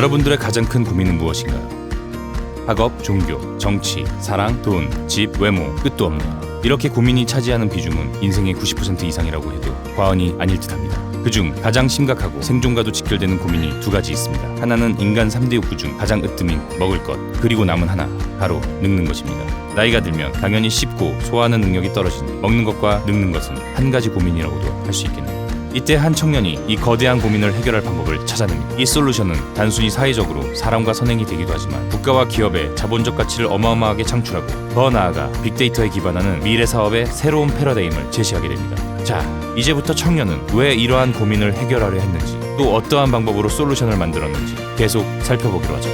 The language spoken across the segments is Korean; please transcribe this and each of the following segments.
여러분들의 가장 큰 고민은 무엇인가요? 학업, 종교, 정치, 사랑, 돈, 집, 외모, 끝도 없네요. 이렇게 고민이 차지하는 비중은 인생의 90% 이상이라고 해도 과언이 아닐 듯합니다. 그중 가장 심각하고 생존과도 직결되는 고민이 두 가지 있습니다. 하나는 인간 3대 욕구 중 가장 으뜸인 먹을 것, 그리고 남은 하나, 바로 늙는 것입니다. 나이가 들면 당연히 씹고 소화하는 능력이 떨어지니 먹는 것과 늙는 것은 한 가지 고민이라고도 할 수 있겠네요. 이때 한 청년이 이 거대한 고민을 해결할 방법을 찾아냅니다. 이 솔루션은 단순히 사회적으로 사람과 선행이 되기도 하지만 국가와 기업의 자본적 가치를 어마어마하게 창출하고 더 나아가 빅데이터에 기반하는 미래 사업의 새로운 패러다임을 제시하게 됩니다. 자, 이제부터 청년은 왜 이러한 고민을 해결하려 했는지, 또 어떠한 방법으로 솔루션을 만들었는지 계속 살펴보기로 하죠.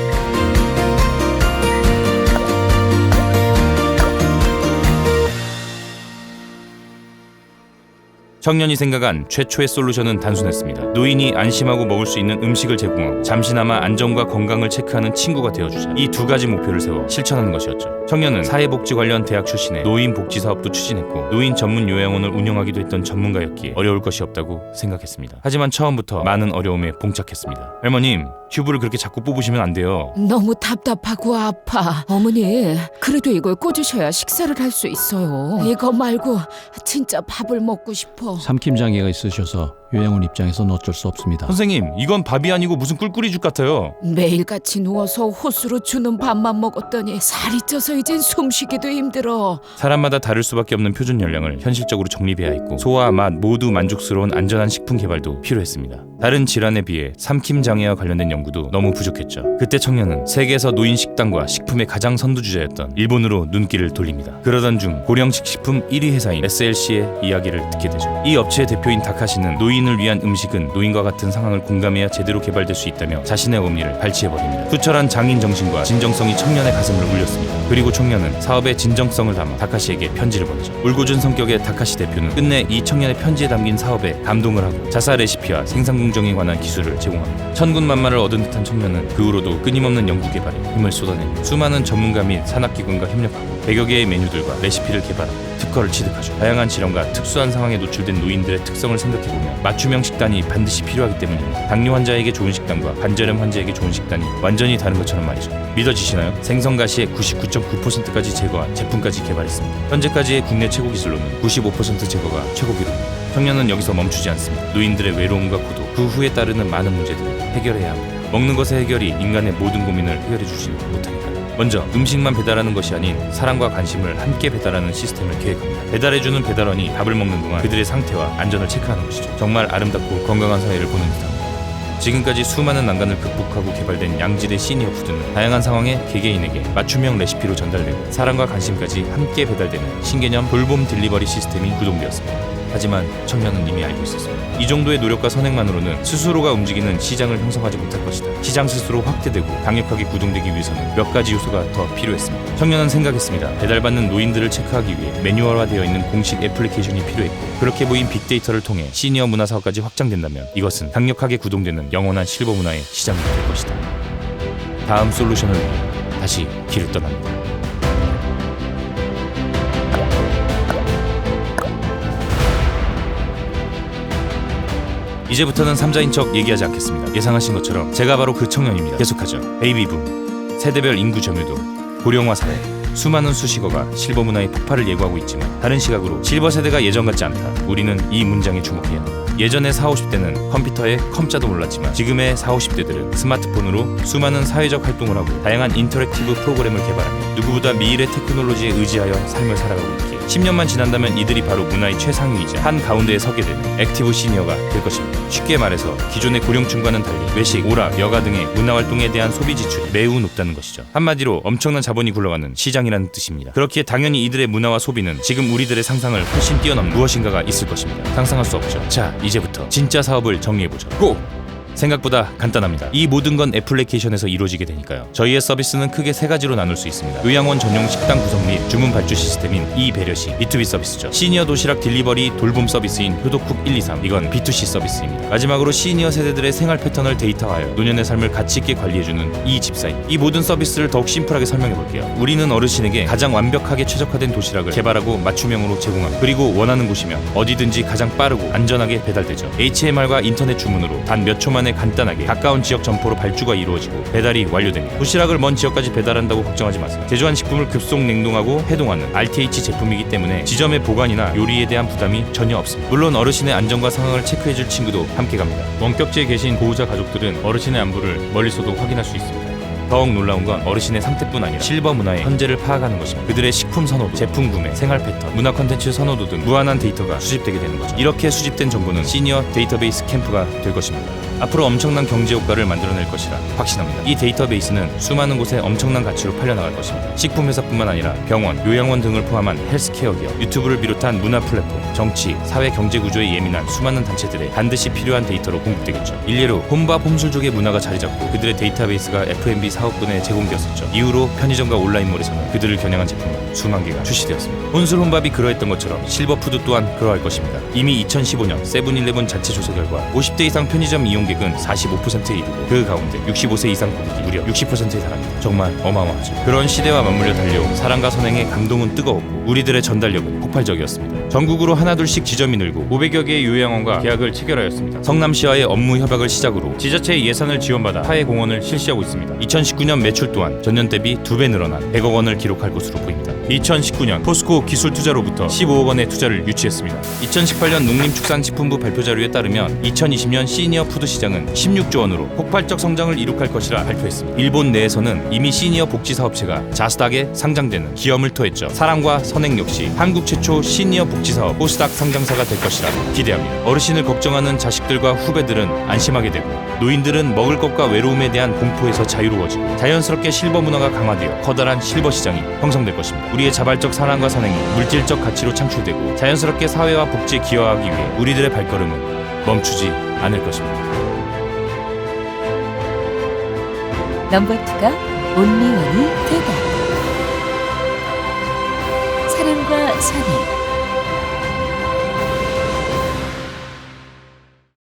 청년이 생각한 최초의 솔루션은 단순했습니다. 노인이 안심하고 먹을 수 있는 음식을 제공하고 잠시나마 안전과 건강을 체크하는 친구가 되어주자. 이 두 가지 목표를 세워 실천하는 것이었죠. 청년은 사회복지 관련 대학 출신에 노인복지 사업도 추진했고 노인 전문 요양원을 운영하기도 했던 전문가였기에 어려울 것이 없다고 생각했습니다. 하지만 처음부터 많은 어려움에 봉착했습니다. 할머님, 튜브를 그렇게 자꾸 뽑으시면 안 돼요. 너무 답답하고 아파. 어머니, 그래도 이걸 꽂으셔야 식사를 할 수 있어요. 이거 말고 진짜 밥을 먹고 싶어. 삼킴장애가 있으셔서 요양원 입장에서는 어쩔 수 없습니다. 선생님, 이건 밥이 아니고 무슨 꿀꿀이죽 같아요. 매일같이 누워서 호수로 주는 밥만 먹었더니 살이 쪄서 이젠 숨쉬기도 힘들어. 사람마다 다를 수밖에 없는 표준 열량을 현실적으로 정립해야 했고 소화, 맛 모두 만족스러운 안전한 식품 개발도 필요했습니다. 다른 질환에 비해 삼킴장애와 관련된 연구도 너무 부족했죠. 그때 청년은 세계에서 노인 식단과 식품의 가장 선두주자였던 일본으로 눈길을 돌립니다. 그러던 중 고령식 식품 1위 회사인 SLC의 이야기를 듣게 되죠. 이 업체의 대표인 다카시는 노인을 위한 음식은 노인과 같은 상황을 공감해야 제대로 개발될 수 있다며 자신의 의미를 발치해버립니다. 투철한 장인 정신과 진정성이 청년의 가슴을 울렸습니다. 그리고 청년은 사업의 진정성을 담아 다카시에게 편지를 보내죠. 울고준 성격의 다카시 대표는 끝내 이 청년의 편지에 담긴 사업에 감동을 하고 자사 레시피와 생산 공정에 관한 기술을 제공합니다. 천군만마를 얻은 듯한 청년은 그 후로도 끊임없는 연구 개발에 힘을 쏟아내고 수많은 전문가 및 산학기관과 협력하고 100여 개의 메뉴들과 레시피를 개발하고 특허를 취득하죠. 다양한 질환과 특수한 상황에 노출된 노인들의 특성을 생각해보면 맞춤형 식단이 반드시 필요하기 때문입니다. 당뇨 환자에게 좋은 식단과 관절염 환자에게 좋은 식단이 완전히 다른 것처럼 말이죠. 믿어지시나요? 생선가시의 99.9%까지 제거한 제품까지 개발했습니다. 현재까지의 국내 최고 기술로는 95% 제거가 최고 기록입니다. 청년은 여기서 멈추지 않습니다. 노인들의 외로움과 고독, 그 후에 따르는 많은 문제들을 해결해야 합니다. 먹는 것의 해결이 인간의 모든 고민을 해결해주지 못하니까요. 먼저 음식만 배달하는 것이 아닌 사랑과 관심을 함께 배달하는 시스템을 계획합니다. 배달해주는 배달원이 밥을 먹는 동안 그들의 상태와 안전을 체크하는 것이죠. 정말 아름답고 건강한 사회를 보는 듯합니다. 지금까지 수많은 난관을 극복하고 개발된 양질의 시니어 푸드는 다양한 상황에 개개인에게 맞춤형 레시피로 전달되고 사랑과 관심까지 함께 배달되는 신개념 돌봄 딜리버리 시스템이 구동되었습니다. 하지만 청년은 이미 알고 있었습니다. 이 정도의 노력과 선행만으로는 스스로가 움직이는 시장을 형성하지 못할 것이다. 시장 스스로 확대되고 강력하게 구동되기 위해서는 몇 가지 요소가 더 필요했습니다. 청년은 생각했습니다. 배달받는 노인들을 체크하기 위해 매뉴얼화되어 있는 공식 애플리케이션이 필요했고 그렇게 보인 빅데이터를 통해 시니어 문화 사업까지 확장된다면 이것은 강력하게 구동되는 영원한 실버 문화의 시작이 될 것이다. 다음 솔루션을 위해 다시 길을 떠납니다. 이제부터는 삼자인 척 얘기하지 않겠습니다. 예상하신 것처럼 제가 바로 그 청년입니다. 계속하죠. 베이비붐, 세대별 인구 점유도, 고령화 사회, 수많은 수식어가 실버 문화의 폭발을 예고하고 있지만 다른 시각으로 실버 세대가 예전 같지 않다. 우리는 이 문장에 주목해야 합니다. 예전의 40, 50대는 컴퓨터에 컴자도 몰랐지만 지금의 40, 50대들은 스마트폰으로 수많은 사회적 활동을 하고 다양한 인터랙티브 프로그램을 개발하며 누구보다 미래 테크놀로지에 의지하여 삶을 살아가고 있기에 10년만 지난다면 이들이 바로 문화의 최상위이자 한 가운데에 서게 되는 액티브 시니어가 될 것입니다. 쉽게 말해서 기존의 고령층과는 달리 외식, 오락, 여가 등의 문화활동에 대한 소비 지출이 매우 높다는 것이죠. 한마디로 엄청난 자본이 굴러가는 시장이라는 뜻입니다. 그렇기에 당연히 이들의 문화와 소비는 지금 우리들의 상상을 훨씬 뛰어넘는 무엇인가가 있을 것입니다. 상상할 수 없죠. 자, 이제부터 진짜 사업을 정리해보죠. 고! 생각보다 간단합니다. 이 모든 건 애플리케이션에서 이루어지게 되니까요. 저희의 서비스는 크게 세 가지로 나눌 수 있습니다. 요양원 전용 식당 구성 및 주문 발주 시스템인 이배려시 B2B 서비스죠. 시니어 도시락 딜리버리 돌봄 서비스인 효도쿡 123 이건 B2C 서비스입니다. 마지막으로 시니어 세대들의 생활 패턴을 데이터화하여 노년의 삶을 가치 있게 관리해주는 이 집사인. 이 모든 서비스를 더욱 심플하게 설명해볼게요. 우리는 어르신에게 가장 완벽하게 최적화된 도시락을 개발하고 맞춤형으로 제공합니다. 그리고 원하는 곳이면 어디든지 가장 빠르고 안전하게 배달되죠. HMR과 인터넷 주문으로 단 몇 초 만에 만에 간단하게 가까운 지역 점포로 발주가 이루어지고 배달이 완료됩니다. 도시락을 먼 지역까지 배달한다고 걱정하지 마세요. 제조한 식품을 급속 냉동하고 해동하는 RTH 제품이기 때문에 지점의 보관이나 요리에 대한 부담이 전혀 없습니다. 물론 어르신의 안전과 상황을 체크해줄 친구도 함께 갑니다. 원격지에 계신 보호자 가족들은 어르신의 안부를 멀리서도 확인할 수 있습니다. 더욱 놀라운 건 어르신의 상태뿐 아니라 실버 문화의 현재를 파악하는 것입니다. 그들의 식품 선호도, 제품 구매, 생활 패턴, 문화 콘텐츠 선호도 등 무한한 데이터가 수집되게 되는 거죠. 이렇게 수집된 정보는 시니어 데이터베이스 캠프가 될 것입니다. 앞으로 엄청난 경제 효과를 만들어낼 것이라 확신합니다. 이 데이터베이스는 수많은 곳에 엄청난 가치로 팔려나갈 것입니다. 식품 회사뿐만 아니라 병원, 요양원 등을 포함한 헬스케어 기업, 유튜브를 비롯한 문화 플랫폼, 정치, 사회 경제 구조에 예민한 수많은 단체들에 반드시 필요한 데이터로 공급되겠죠. 일례로 홈밥 홈술족의 문화가 자리 잡고 그들의 데이터베이스가 F&B 사업군에 제공되었었죠. 이후로 편의점과 온라인몰에서는 그들을 겨냥한 제품이 수만 개가 출시되었습니다. 혼술 혼밥이 그러했던 것처럼 실버푸드 또한 그러할 것입니다. 이미 2015년 세븐일레븐 자체 조사 결과 50대 이상 편의점 이용객은 45%에 이르고 그 가운데 65세 이상 고객이 무려 60%에 달합니다. 정말 어마어마하죠. 그런 시대와 맞물려 달려온 사랑과 선행의 감동은 뜨거웠고 우리들의 전달력은 폭발적이었습니다. 전국으로 하나둘씩 지점이 늘고 500여 개의 요양원과 계약을 체결하였습니다. 성남시와의 업무 협약을 시작으로 지자체의 예산을 지원받아 사회 공헌을 실시하고 있습니다. 2019년 매출 또한 전년 대비 2배 늘어난 100억 원을 기록할 것으로 보입니다. 2019년 포스코 기술투자로부터 15억 원의 투자를 유치했습니다. 2018년 농림축산식품부 발표 자료에 따르면 2020년 시니어 푸드 시장은 16조 원으로 폭발적 성장을 이룩할 것이라 발표했습니다. 일본 내에서는 이미 시니어 복지 사업체가 자스닥에 상장되는 기염을 토했죠. 사랑과 선행 역시 한국 최초 시니어 복지 사업 포스닥 상장사가 될 것이라 기대합니다. 어르신을 걱정하는 자식들과 후배들은 안심하게 되고 노인들은 먹을 것과 외로움에 대한 공포에서 자유로워지고 자연스럽게 실버 문화가 강화되어 커다란 실버 시장이 형성될 것입니다. 우리의 자발적 사랑과 선행이 물질적 가치로 창출되고 자연스럽게 사회와 복지에 기여하기 위해 우리들의 발걸음은 멈추지 않을 것입니다. 넘버 2가 온리원이 되다. 사랑과 선행,